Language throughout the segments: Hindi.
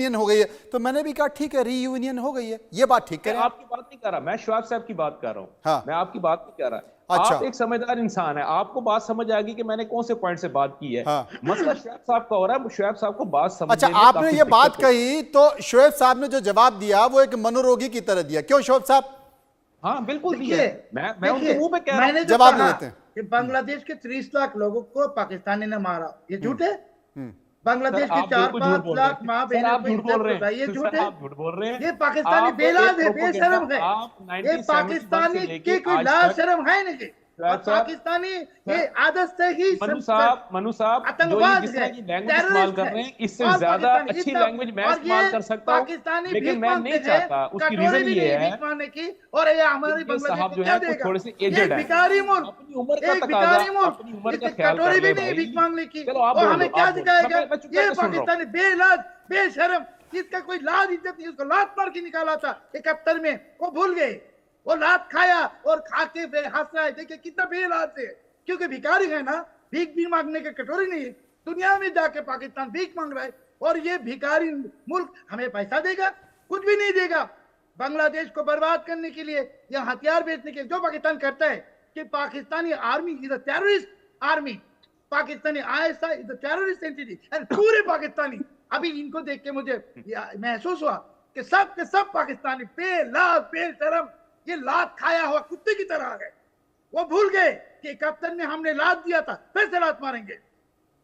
हो गई है, तो मैंने भी कहा ठीक है रीयूनियन हो गई है, ये बात ठीक है। आपकी बात नहीं कर रहा, मैं शोएब साहब की बात कर रहा हूं। हाँ। मैं आपकी बात नहीं कर रहा। अच्छा। आप एक समझदार इंसान है, आपको बात समझ आ गई कि मैंने कौन से पॉइंट से बात की है। हाँ। मसला शोएब साहब का हो रहा है, शोएब साहब को बात अच्छा, समझने में आपने काफी ये बात दिक्कत होती है। कही तो शोएब साहब ने जो जवाब दिया वो एक मनोरोगी की तरह दिया, क्यों शोएब साहब? हाँ बिल्कुल दिया देखिए है। मैं उनके मुंह पे कह रहा हूं। मैंने जो जवाब दे कहा देते हैं। कि बांग्लादेश के 30 लाख लोगों को पाकिस्तानी ने मारा, ये झूठ है। हम्म। सर बांग्लादेश के आप बिल्कुल झूठ 4-5 बोल रहे लाख हैं। माँ सर बहनों आप को झूठ बोल इज्जत रहे लुटाई, ये हैं। झूठ सर है। आप झूठ बोल रहे हैं। ये पाकिस्तानी आप बेलाद एक है, प्रोपेगेंडा, बेशरम है। आप ये 1971 पाकिस्तानी से के लेके कोई आज लाज तक शर्म है नहीं। और शोएब साहब, पाकिस्तानी ये आदत से ही मनु साहब जो ये आतंकवाद जिस है, तरह की लैंग्वेज इस्तेमाल टेररिस्ट कर है। रहे हैं, इससे और ज्यादा पाकिस्तानी अच्छी इतना, लैंग्वेज मैं और इस्तेमाल ये कर सकता हूं, पाकिस्तानी लेकिन भीख मैं मांगते नहीं हैं, चाहता। उसकी कटोरे रीजन भी ये नहीं है भीख मांगने की। और ये हमारी इनके बांग्लादेश साहब को जो क्या है कुछ देगा? थोड़े से ये एजेड एक है। भिखारी मुल्क, अपनी उम्र का एक तकाजा, भिखारी मुल्क, अपनी उम्र का इसके ख्याल कर कटोरी ले भी नहीं भीख भाई। मांगने की। चलो आप और बोल हमें दो, क्या आप बोल दो। सिखाएगा? मैं चुप ये करके सुन रहा हूँ। पाकिस्तानी बेलाज, बेशरम, जिसका कोई लाज इज्जत नहीं, उसको लात मार के निकाला था 71 में, वो भूल गए। वो लात खाया और खा के फिर हंस रहा है, देखिए कितना बेलाज है। क्योंकि भिखारी है ना, भीख भी मांगने के कटोरी नहीं है। दुनिया में जाके पाकिस्तान भीख मांग रहा है, और ये भिखारी मुल्क हमें पैसा देगा? कुछ भी नहीं देगा। बांग्लादेश को बर्बाद करने के लिए या हथियार बेचने के लिए जो पाकिस्तान करता है, कि Pakistani army is a terrorist army, Pakistani ISI is a terrorist entity, and पूरे पाकिस्तानी, अभी इनको देख के मुझे महसूस हुआ कि सब के सब पाकिस्तानी बेलाज बेशरम, ये लात खाया हुआ कुत्ते की तरह है। वो भूल गए कि 71 में हमने लात दिया था, फिर से लात मारेंगे।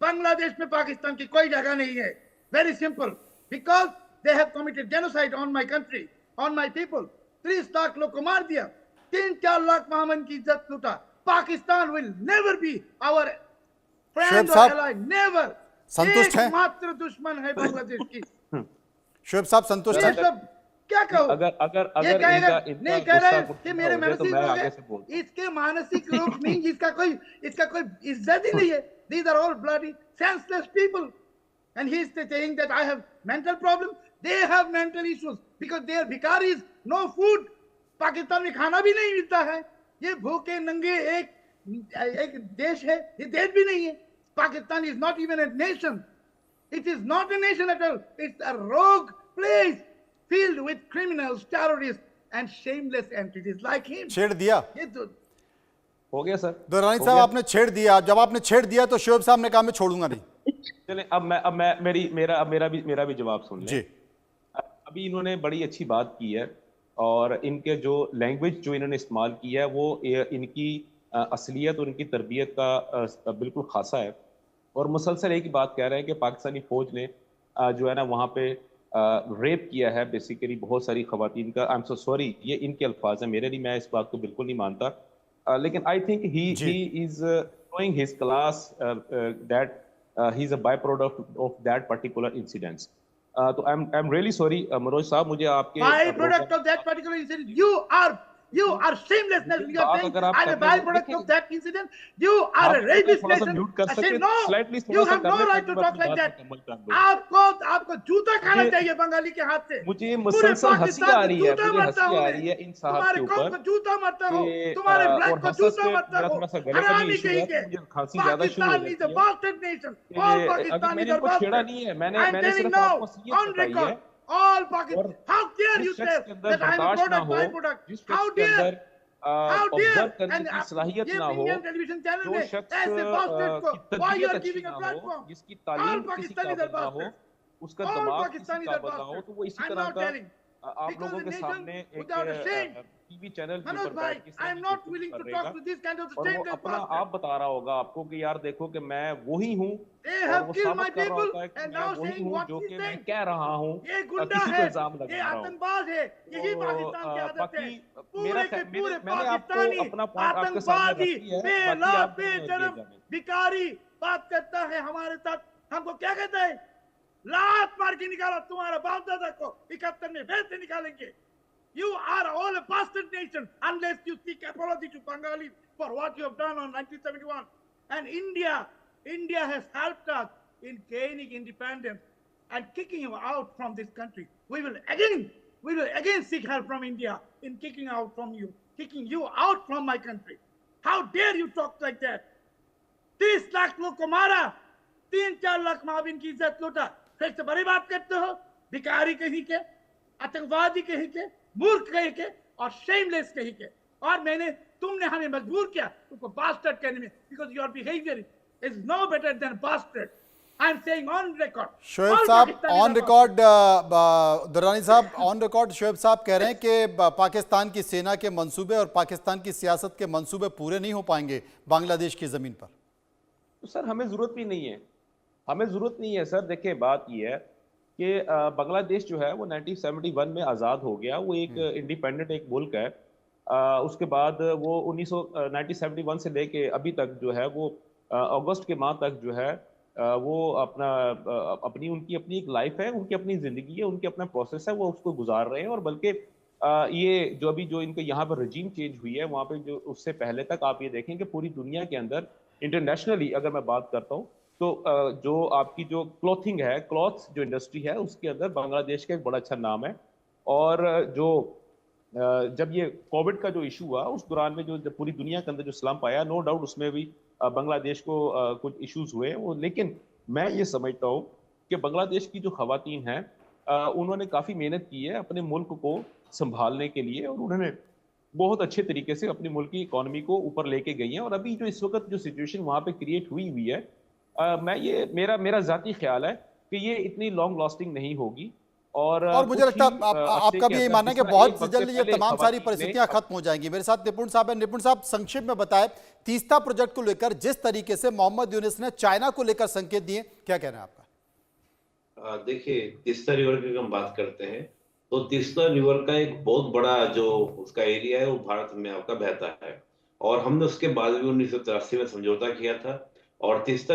बांग्लादेश में पाकिस्तान की कोई जगह नहीं है। Very simple, because they have committed genocide on my country, on my people. 30 lakh लोग को मार दिया, 3-4 लाख महामन की इज्जत लूटा। Pakistan will never be our friend और एलाय, नेवर। संतुष्ट हैं? एकमात्र दुश्मन है बांग्लादेश की। शोएब साहब संतुष्ट ये हैं? सब क्या कहूं? अगर ये कहेगा इनका नहीं, कह रहा है कि गुस्सा मेरे हो जाए तो मानसिक मैं रोग आगे है। से बोलता हूं। इसके मानसिक रोग नहीं, इसका कोई इज्जत ही नहीं है। These are all bloody senseless people, and he is saying that I have mental problem. They have mental issues because they are भिखारीज, no food. Pakistan में खाना भी नहीं मिलता है। ये भूखे नंगे एक देश है, ये देश भी नहीं है। Pakistan is not even a nation. It is not a nation at all. It's a rogue place filled with criminals, terrorists, and shameless entities like him. छेड़ दिया ये तो हो गया सर। दुर्रानी हो साहब, गया। आपने छेड़ दिया। जब आपने छेड़ दिया तो शोएब साहब ने कहा मैं छोड़ूंगा नहीं। चलें अब मैं मेरा भी जवाब सुन लें। जी। अभी इन्होंने बड़ी अच्छी बात की है, और इनके जो लैंग्वेज जो इन्होंने इस्तेमाल की है वो इनकी असलियत और इनकी तरबियत का बिल्कुल खासा है। और मुसलसल एक ही बात कह रहे हैं कि पाकिस्तानी फौज ने जो है ना वहाँ पे रेप किया है बेसिकली बहुत सारी खवातीन का। आई एम सो सॉरी, ये इनके अल्फाज हैं, मेरे लिए। मैं इस बात को बिल्कुल नहीं मानता, लेकिन I think he is showing his class that he is a by product of that particular incidents. तो I am really sorry Manoj साहब, मुझे आपके byproduct of that particular incident. You are shamelessness. You are saying I'm a byproduct of that incident. You are a rapist थोड़ा सा nation. म्यूट कर सकते, No, स्लाइटली you थोड़ा सा have कर no ले, right to मैं talk अपनी like बात that. मुकम्मल कर दूं। आपको जूता खाना चाहिए बंगाली के हाथ से। मुझे पूरे मुसलसल हंसी पाकिस्तान आ को रही है, जूता मुझे मारता हंसी हूँ आ मैं। रही है इन साहब तुम्हारे के कौम ऊपर को जूता मारता हूँ, कि तुम्हारे ब्लड और को हंस जूता के मारता मेरा हूँ। थोड़ा सा गले का भी हरामी इशू कहीं है, के। तो मुझे खांसी ज्यादा शुरू हो पाकिस्तान is जाती a है। bastard nation. All अभी Pakistan मैंने is a इनको छेड़ा bastard. नहीं है, I'm मैंने telling सिर्फ now आपको असलियत on बताई record. है। All Pakistan. और How dare you जिस say शख्स के अंदर that I'm a बर्दाश्त ना product, हो, byproduct? जिस How शख्स के dare? अंदर How dare? ऑब्जर्व करने And की सलाहियत ये ना हो, इंडियन टेलीविजन चैनल जो में शख्स ऐसे बास्टर्ड को की why you तरबियत are अच्छी giving a ना हो, platform? जिसकी All तालीम किसी Pakistanis are काबिल ना हो, bastards. उसका All दिमाग किसी Pakistanis are काबिल ना हो, bastards. तो वो इसी I'm तरह now का telling. आप Because लोगों a के nation सामने एक without a shame. TV channel के मनोज ऊपर भाई, बैठ के I am सहनी not कोशिश willing कर to रहेगा, talk to this kind of और वो shameless अपना bastard. आप बता रहा होगा आपको कि यार देखो कि मैं वही हूँ, They और have वो killed my साबित कर रहा people होता है कि and मैं now वही saying हूँ what जो he's कि मैं saying. कह रहा हूँ, ये गुंडा किसी को है, इल्जाम ये लगा रहा हूँ। आतंकवाद है, यही तो पाकिस्तान की आदत है। बाकी पूरे के पूरे मैंने आपको पाकिस्तानी अपना पॉइंट आपके सामने आतंकवादी रखी है, बाकी बेलाद आप जो मर्जी बेशरम जाने। भिखारी बात करता है हमारे साथ। हमको क्या कहता है? लात मार के निकाला तुम्हारा बाप दादा को 71 में, फिर से निकालेंगे। You are all a bastard nation unless you seek apology to Bengalis for what you have done on 1971. And India has helped us in gaining independence and kicking you out from this country. We will again seek help from India in kicking you out from my country. How dare you talk like that? 30 lakh लोग को मारा, 3-4 लाख माविन की इज्जत लूटा, फिर से बड़ी बात करते हो। भिखारी कहीं के, आतंकवादी कहीं के, मूर्ख कहीं के और शेमलेस कहीं के। और तुमने हमें मजबूर किया उसको बास्टर्ड कहने में, because your behaviour is no better than bastard. I am saying on record. Shoaib साहब ऑन रिकॉर्ड, दुर्रानी साहब ऑन रिकॉर्ड, शोएब साहब कह रहे हैं कि पाकिस्तान की सेना के मंसूबे और पाकिस्तान की सियासत के मंसूबे पूरे नहीं हो पाएंगे बांग्लादेश की जमीन पर। तो सर हमें जरूरत भी नहीं है, हमें जरूरत नहीं है सर। देखिए बात यह है कि बांग्लादेश जो है वो 1971 में आज़ाद हो गया, वो एक इंडिपेंडेंट एक मुल्क है। उसके बाद वो 1971 से लेके अभी तक जो है वो अगस्त के माह तक जो है वो अपनी उनकी अपनी एक लाइफ है, उनकी अपनी ज़िंदगी है, उनकी अपना प्रोसेस है, वो उसको गुजार रहे हैं। और बल्कि ये जो अभी जो इनके यहाँ पर रजीम चेंज हुई है, वहाँ पे जो उससे पहले तक आप ये देखें कि पूरी दुनिया के अंदर इंटरनेशनली अगर मैं बात करता हूँ तो जो आपकी जो क्लॉथिंग है, क्लॉथ्स जो इंडस्ट्री है, उसके अंदर बांग्लादेश का एक बड़ा अच्छा नाम है। और जो जब ये कोविड का जो इशू हुआ उस दौरान में जो पूरी दुनिया के अंदर जो स्लम्प आया, नो डाउट उसमें भी बांग्लादेश को कुछ इश्यूज हुए वो। लेकिन मैं ये समझता हूँ कि बांग्लादेश की जो खवातीन हैं उन्होंने काफ़ी मेहनत की है अपने मुल्क को संभालने के लिए, और उन्होंने बहुत अच्छे तरीके से अपने मुल्क की इकोनॉमी को ऊपर लेके गई हैं। और अभी जो इस वक्त जो सिचुएशन वहाँ पे क्रिएट हुई है, मैं ये मेरा ज़ाती ख्याल है कि ये इतनी लॉन्ग लास्टिंग नहीं होगी। और मुझे लगता है आपका भी ये मानना है कि बहुत जल्द ये तमाम सारी परिस्थितियां खत्म हो जाएंगी। मेरे साथ निपुण साहब हैं। निपुण साहब, संक्षिप्त में बताएं, तीस्ता प्रोजेक्ट को लेकर जिस तरीके से मोहम्मद यूनिस ने चाइना को लेकर संकेत दिए, क्या कहना है आपका? देखिए, तीस्ता रिवर की हम बात करते हैं तो तीस्ता रिवर का एक बहुत बड़ा जो उसका एरिया है वो भारत में आपका बहता है, और हमने उसके बाद भी 1983 में समझौता किया था। और तीस्ता